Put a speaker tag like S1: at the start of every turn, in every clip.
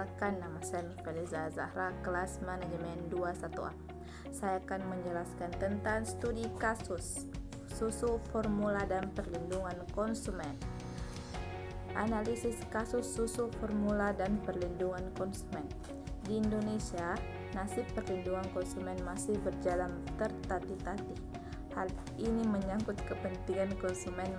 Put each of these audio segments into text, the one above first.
S1: Perkenalkan, nama saya Nurfaliza Zahra, kelas manajemen 21A. Saya akan menjelaskan tentang studi kasus susu formula dan perlindungan konsumen. Analisis kasus susu formula dan perlindungan konsumen. Di Indonesia, nasib perlindungan konsumen masih berjalan tertatih-tatih. Hal ini menyangkut kepentingan konsumen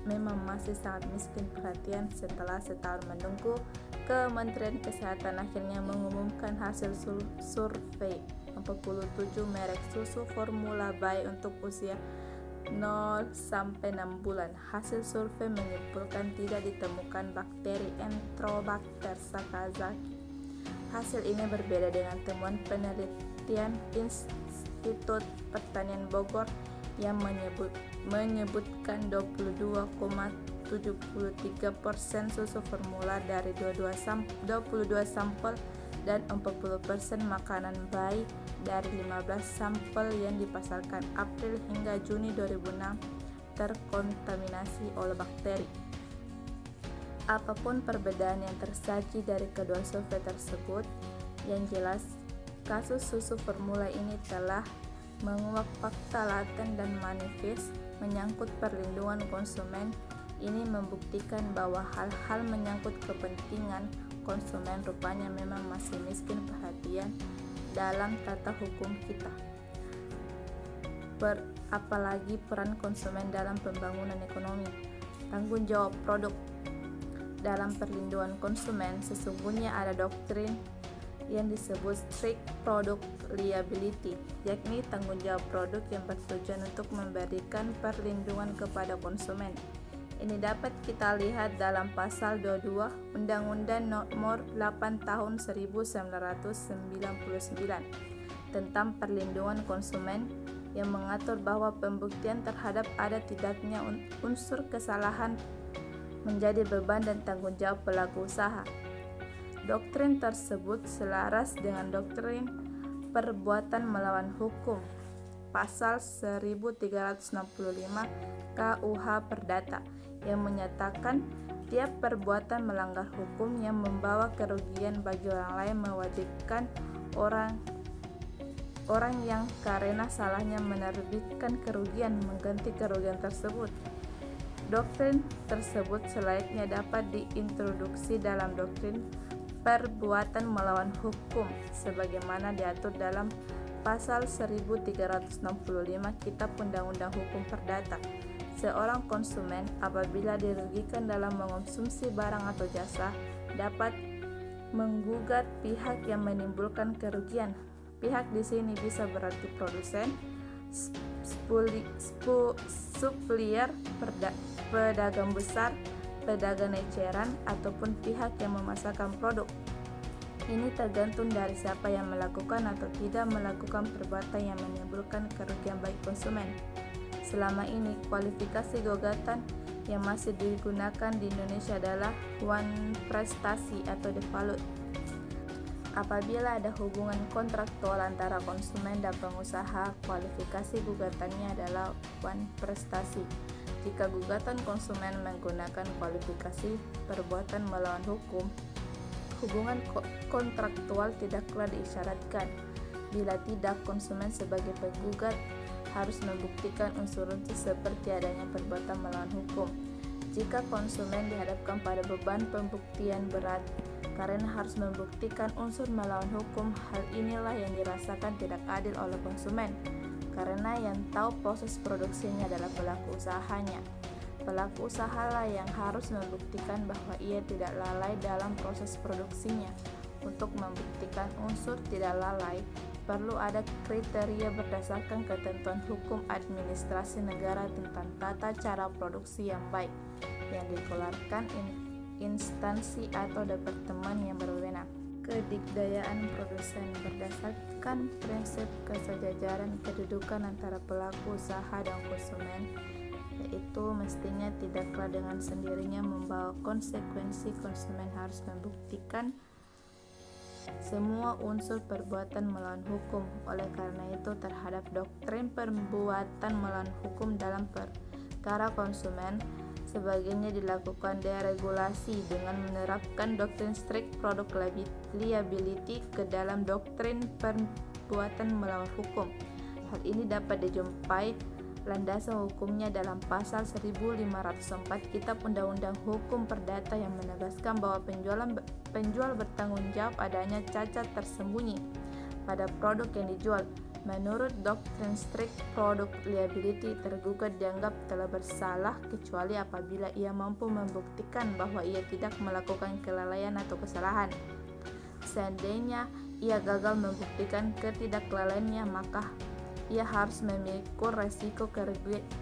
S1: memang masih sangat miskin perhatian. Setelah setahun menunggu, Kementerian Kesehatan akhirnya mengumumkan hasil survei 47 merek susu formula bayi untuk usia 0-6 bulan. Hasil survei menyimpulkan tidak ditemukan bakteri Enterobacter sakazaki. Hasil ini berbeda dengan temuan penelitian Institut Pertanian Bogor yang menyebutkan 22,73% susu formula dari 22 sampel dan 40% makanan bayi dari 15 sampel yang dipasarkan April hingga Juni 2006 terkontaminasi oleh bakteri. Apapun perbedaan yang tersaji dari kedua survei tersebut, yang jelas kasus susu formula ini telah menguak fakta laten dan manifest menyangkut perlindungan konsumen. Ini membuktikan bahwa hal-hal menyangkut kepentingan konsumen rupanya memang masih miskin perhatian dalam tata hukum kita. Apalagi peran konsumen dalam pembangunan ekonomi. Tanggung jawab produk. Dalam perlindungan konsumen, sesungguhnya ada doktrin yang disebut strict product liability, yakni tanggung jawab produk yang bertujuan untuk memberikan perlindungan kepada konsumen. Ini dapat kita lihat dalam pasal 22 Undang-Undang Nomor 8 Tahun 1999 tentang perlindungan konsumen, yang mengatur bahwa pembuktian terhadap ada tidaknya unsur kesalahan menjadi beban dan tanggung jawab pelaku usaha. Doktrin tersebut selaras dengan doktrin perbuatan melawan hukum pasal 1365 KUH Perdata, yang menyatakan tiap perbuatan melanggar hukum yang membawa kerugian bagi orang lain mewajibkan orang yang karena salahnya menerbitkan kerugian mengganti kerugian tersebut. Doktrin tersebut selayaknya dapat diintroduksi dalam doktrin perbuatan melawan hukum sebagaimana diatur dalam pasal 1365 Kitab Undang-Undang Hukum Perdata. Seorang konsumen apabila dirugikan dalam mengonsumsi barang atau jasa dapat menggugat pihak yang menimbulkan kerugian. Pihak di sini bisa berarti produsen, supplier, pedagang besar, pedagang eceran, ataupun pihak yang memasarkan produk. Ini tergantung dari siapa yang melakukan atau tidak melakukan perbuatan yang menimbulkan kerugian bagi konsumen. Selama ini, kualifikasi gugatan yang masih digunakan di Indonesia adalah one prestasi atau default. Apabila ada hubungan kontraktual antara konsumen dan pengusaha, kualifikasi gugatannya adalah one prestasi. Jika gugatan konsumen menggunakan kualifikasi perbuatan melawan hukum, hubungan kontraktual tidaklah diisyaratkan. Bila tidak, konsumen sebagai penggugat harus membuktikan unsur-unsur seperti adanya perbuatan melawan hukum. Jika konsumen dihadapkan pada beban pembuktian berat karena harus membuktikan unsur melawan hukum, hal inilah yang dirasakan tidak adil oleh konsumen, karena yang tahu proses produksinya adalah pelaku usahanya. Pelaku usahalah yang harus membuktikan bahwa ia tidak lalai dalam proses produksinya. Untuk membuktikan unsur tidak lalai, perlu ada kriteria berdasarkan ketentuan hukum administrasi negara tentang tata cara produksi yang baik, yang dikeluarkan instansi atau departemen yang berwenang. Kedikdayaan produsen berdasarkan prinsip kesejajaran kedudukan antara pelaku usaha dan konsumen, yaitu mestinya tidaklah dengan sendirinya membawa konsekuensi konsumen harus membuktikan semua unsur perbuatan melawan hukum. Oleh karena itu, terhadap doktrin perbuatan melawan hukum dalam perkara konsumen, Sebagainya dilakukan deregulasi dengan menerapkan doktrin strict product liability ke dalam doktrin perbuatan melawan hukum. Hal ini dapat dijumpai landasan hukumnya dalam pasal 1504 Kitab Undang-Undang Hukum Perdata yang menegaskan bahwa penjual bertanggung jawab adanya cacat tersembunyi pada produk yang dijual. Menurut doktrin strict product liability, tergugat dianggap telah bersalah kecuali apabila ia mampu membuktikan bahwa ia tidak melakukan kelalaian atau kesalahan. Seandainya ia gagal membuktikan ketidaklalaiannya, maka ia harus memikul resiko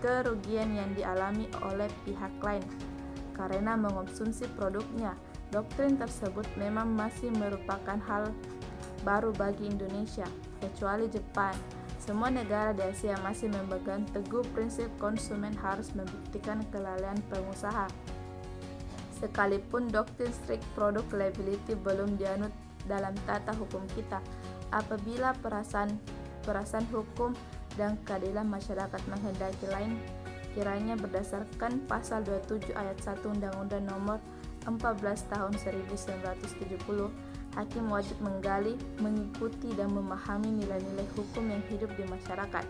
S1: kerugian yang dialami oleh pihak lain karena mengonsumsi produknya. Doktrin tersebut memang masih merupakan hal baru bagi Indonesia, kecuali Jepan. Semua negara di Asia masih memegang teguh prinsip konsumen harus membuktikan kelalaian pengusaha. Sekalipun doktrin strict product liability belum dianut dalam tata hukum kita, apabila perasaan hukum dan keadilan masyarakat menghendaki lain, kiranya berdasarkan pasal 27 ayat 1 Undang-Undang Nomor 14 Tahun 1970, hakim wajib menggali, mengikuti, dan memahami nilai-nilai hukum yang hidup di masyarakat.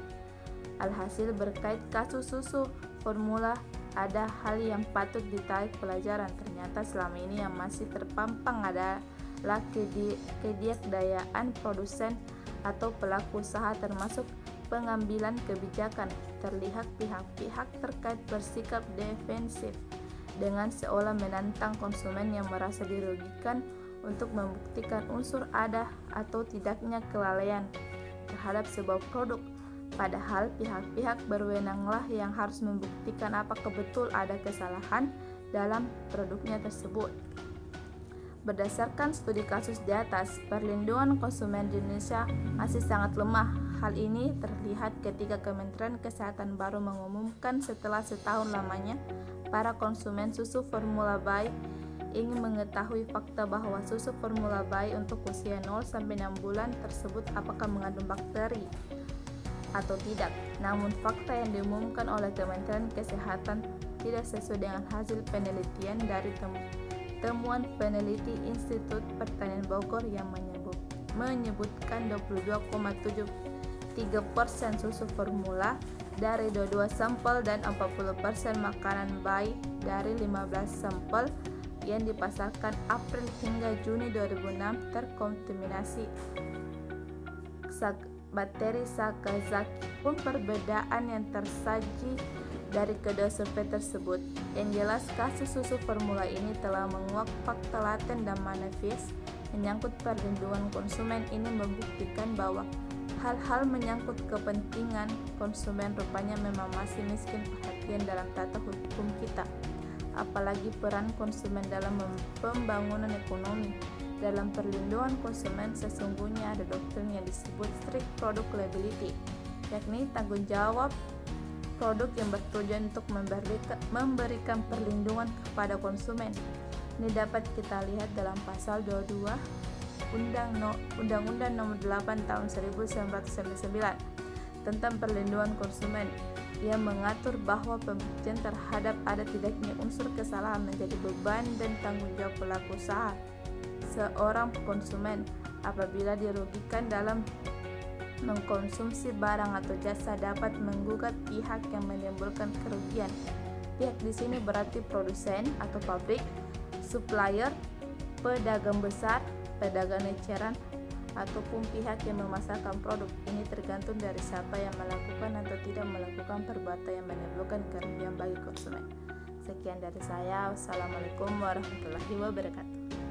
S1: Alhasil, berkait kasus susu formula, ada hal yang patut ditarik pelajaran. Ternyata selama ini yang masih terpampang adalah ketiadayaan produsen atau pelaku usaha, termasuk pengambilan kebijakan. Terlihat pihak-pihak terkait bersikap defensif dengan seolah menantang konsumen yang merasa dirugikan untuk membuktikan unsur ada atau tidaknya kelalaian terhadap sebuah produk. Padahal pihak-pihak berwenanglah yang harus membuktikan apakah betul ada kesalahan dalam produknya tersebut. Berdasarkan studi kasus di atas, perlindungan konsumen di Indonesia masih sangat lemah. Hal ini terlihat ketika Kementerian Kesehatan baru mengumumkan setelah setahun lamanya para konsumen susu formula bayi ingin mengetahui fakta bahwa susu formula bayi untuk usia 0-6 bulan tersebut apakah mengandung bakteri atau tidak. Namun fakta yang diumumkan oleh Kementerian Kesehatan tidak sesuai dengan hasil penelitian dari temuan peneliti Institut Pertanian Bogor yang menyebutkan 22,73% susu formula dari 22 sampel dan 40% makanan bayi dari 15 sampel yang dipasarkan April hingga Juni 2006 terkontaminasi bakteri Sakazaki. Pun perbedaan yang tersaji dari kedua survei tersebut. Yang jelas, kasus susu formula ini telah menguak fakta laten dan manifest menyangkut perlindungan konsumen. Ini membuktikan bahwa hal-hal menyangkut kepentingan konsumen rupanya memang masih miskin perhatian dalam tata hukum kita. Apalagi peran konsumen dalam pembangunan ekonomi. Dalam perlindungan konsumen sesungguhnya ada doktrin yang disebut strict product liability, yakni tanggung jawab produk yang bertujuan untuk memberikan perlindungan kepada konsumen. Ini dapat kita lihat dalam pasal 22 Undang-Undang Nomor 8 Tahun 1999 tentang perlindungan konsumen. Ia mengatur bahwa pembuktian terhadap ada tidaknya unsur kesalahan menjadi beban dan tanggung jawab pelaku usaha seorang konsumen apabila dirugikan dalam mengkonsumsi barang atau jasa, dapat menggugat pihak yang menimbulkan kerugian. Pihak di sini berarti produsen atau pabrik, supplier, pedagang besar, pedagang eceran, ataupun pihak yang memasarkan produk. Ini tergantung dari siapa yang melakukan atau tidak melakukan perbuatan yang menimbulkan kerugian bagi konsumen. Sekian dari saya. Wassalamualaikum warahmatullahi wabarakatuh.